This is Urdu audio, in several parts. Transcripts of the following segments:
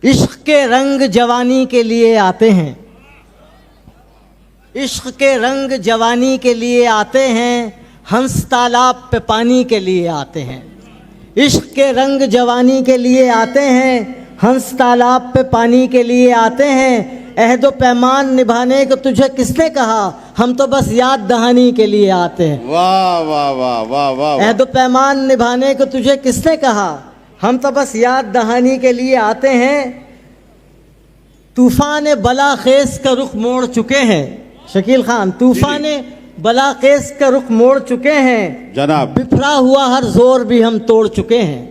عشق کے رنگ جوانی کے لیے آتے ہیں، عشق کے رنگ جوانی کے لیے آتے ہیں، ہنس تالاب پہ پانی کے لیے آتے ہیں۔ عشق کے رنگ جوانی کے لیے آتے ہیں، ہنس تالاب پہ پانی کے لیے آتے ہیں۔ عہد و پیمان نبھانے کو تجھے کس نے کہا، ہم تو بس یاد دہانی کے لیے آتے ہیں۔ واہ واہ واہ واہ واہ۔ عہد و پیمان نبھانے کو تجھے کس نے کہا، ہم تو بس یاد دہانی کے لیے آتے ہیں۔ طوفان بلاخیز کا رخ موڑ چکے ہیں، شکیل خان، طوفان بلاخیز کا رخ موڑ چکے ہیں، جناب بکھرا ہوا ہر زور بھی ہم توڑ چکے ہیں۔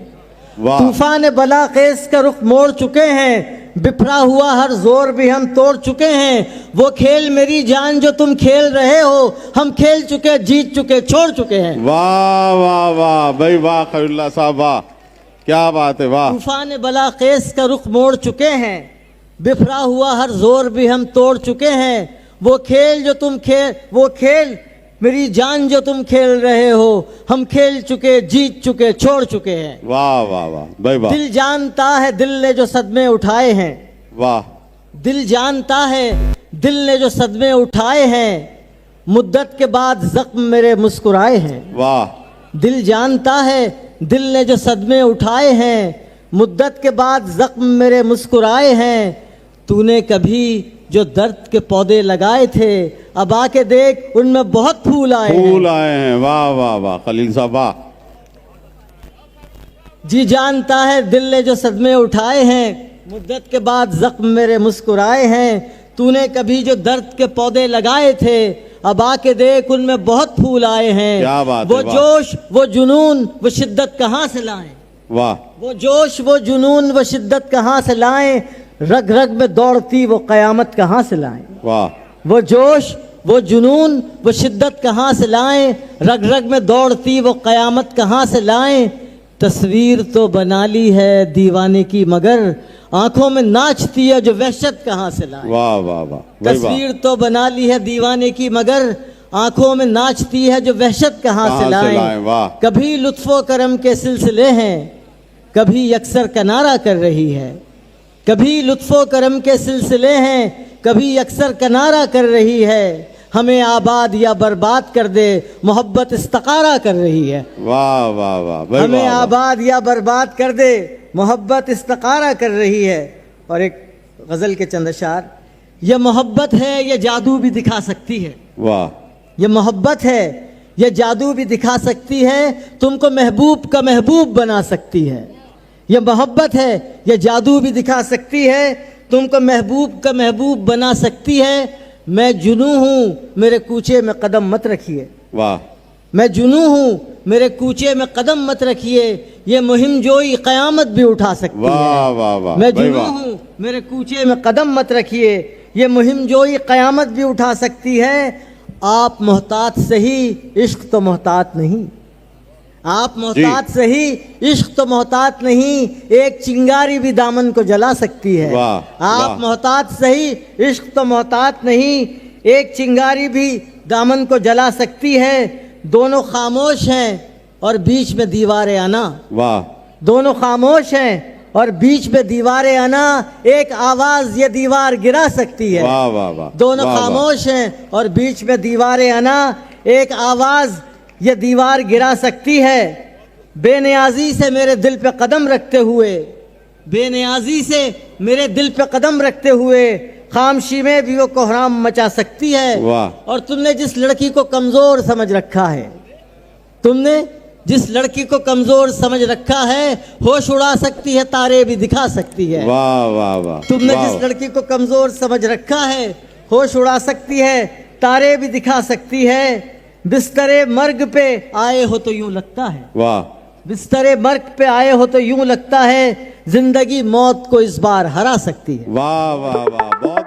واہ، طوفان بلاخیز کا رخ موڑ چکے ہیں، بکھرا ہوا ہر زور بھی ہم توڑ چکے ہیں۔ وہ کھیل میری جان جو تم کھیل رہے ہو، ہم کھیل چکے، جیت چکے، چھوڑ چکے ہیں۔ واہ واہ واہ بھائی واہ، خیر اللہ صاحب واہ، کیا بات ہے، واہ۔ طوفان بلاخیز کا رخ موڑ چکے ہیں، بکھرا ہوا ہر زور بھی ہم توڑ چکے ہیں۔ وہ کھیل میری جان جو تم کھیل رہے ہو، ہم کھیل چکے، جیت چکے، چھوڑ چکے ہیں۔ واہ واہ واہ بھائی واہ، دل جانتا ہے دل نے جو صدمے اٹھائے ہیں، واہ دل جانتا ہے دل نے جو صدمے اٹھائے ہیں، مدت کے بعد زخم میرے مسکرائے ہیں۔ واہ، دل جانتا ہے دل نے جو صدمے اٹھائے ہیں، مدت کے بعد زخم میرے مسکرائے ہیں۔ تو نے کبھی جو درد کے پودے لگائے تھے، اب آ کے دیکھ ان میں بہت پھول آئے ہیں۔ پھول آئے ہیں، واہ واہ واہ خلیل صاحب واہ۔ جی جانتا ہے دل نے جو صدمے اٹھائے ہیں، مدت کے بعد زخم میرے مسکرائے ہیں۔ تو نے کبھی جو درد کے پودے لگائے تھے، اب آ کے دیکھ ان میں بہت پھول آئے ہیں۔ کیا بات ہے، وہ واہ۔ جوش، وہ جنون، وہ شدت کہاں سے لائیں، واہ وہ جوش، وہ جنون، وہ شدت کہاں سے لائیں، رگ رگ میں دوڑتی وہ قیامت کہاں سے لائیں۔ واہ، وہ جوش، وہ جنون، وہ شدت کہاں سے لائیں، رگ رگ میں دوڑتی وہ قیامت کہاں سے لائیں۔ تصویر تو بنا لی ہے دیوانے کی، مگر آنکھوں میں ناچتی ہے جو وحشت کہاں سے لائیں۔ واہ واہ واہ بھائی واہ، تصویر تو بنا لی ہے دیوانے کی، مگر آنکھوں میں ناچتی ہے جو وحشت کہاں سے لائیں۔ واہ، کبھی لطف و کرم کے سلسلے ہیں، کبھی یکسر کنارہ کر رہی ہے۔ کبھی لطف و کرم کے سلسلے ہیں، کبھی اکثر کنارہ کر رہی ہے۔ ہمیں آباد یا برباد کر دے، محبت استقارہ کر رہی ہے۔ واہ واہ واہ بھائی ہمیں واہ، آباد یا برباد کر دے، محبت استقارہ کر رہی ہے۔ اور ایک غزل کے چند اشعار، یہ محبت ہے یہ جادو بھی دکھا سکتی ہے، واہ یہ محبت ہے یہ جادو بھی دکھا سکتی ہے، تم کو محبوب کا محبوب بنا سکتی ہے۔ یہ محبت ہے یہ جادو بھی دکھا سکتی ہے، تم کو محبوب کا محبوب بنا سکتی ہے۔ میں جنوں ہوں میرے کوچے میں قدم مت رکھیے، واہ، میں جنوں ہوں میرے کوچے میں قدم مت رکھیے، یہ مہم جوئی قیامت بھی اٹھا سکتی ہے۔ واہ واہ واہ میں بھائی جنوں واہ، ہوں میرے کوچے میں قدم مت رکھیے، یہ مہم جوئی قیامت بھی اٹھا سکتی ہے۔ آپ محتاط سہی عشق تو محتاط نہیں، آپ محتاط سہی عشق تو محتاط نہیں، ایک چنگاری بھی دامن کو جلا سکتی ہے۔ واہ، آپ واہ۔ محتاط سہی عشق تو محتاط نہیں، ایک چنگاری بھی دامن کو جلا سکتی ہے۔ دونوں خاموش ہیں اور بیچ میں دیوار انا، واہ، دونوں خاموش ہیں اور بیچ میں دیوار انا، ایک آواز یہ دیوار گرا سکتی ہے۔ واہ واہ واہ، دونوں واہ واہ، خاموش ہیں اور بیچ میں دیوار انا، ایک آواز یہ دیوار گرا سکتی ہے۔ بے نیازی سے میرے دل پہ قدم رکھتے ہوئے، بے نیازی سے میرے دل پہ قدم رکھتے ہوئے، خاموشی میں بھی وہ کوہرام مچا سکتی ہے۔ واہ، اور تم نے جس لڑکی کو کمزور سمجھ رکھا ہے، تم نے جس لڑکی کو کمزور سمجھ رکھا ہے، ہوش اڑا سکتی ہے، تارے بھی دکھا سکتی ہے۔ واہ واہ واہ، تم نے واہ، جس لڑکی کو کمزور سمجھ رکھا ہے، ہوش اڑا سکتی ہے، تارے بھی دکھا سکتی ہے۔ بستر مرگ پہ آئے ہو تو یوں لگتا ہے، واہ، بستر مرگ پہ آئے ہو تو یوں لگتا ہے، زندگی موت کو اس بار ہرا سکتی ہے۔ واہ واہ واہ، بہت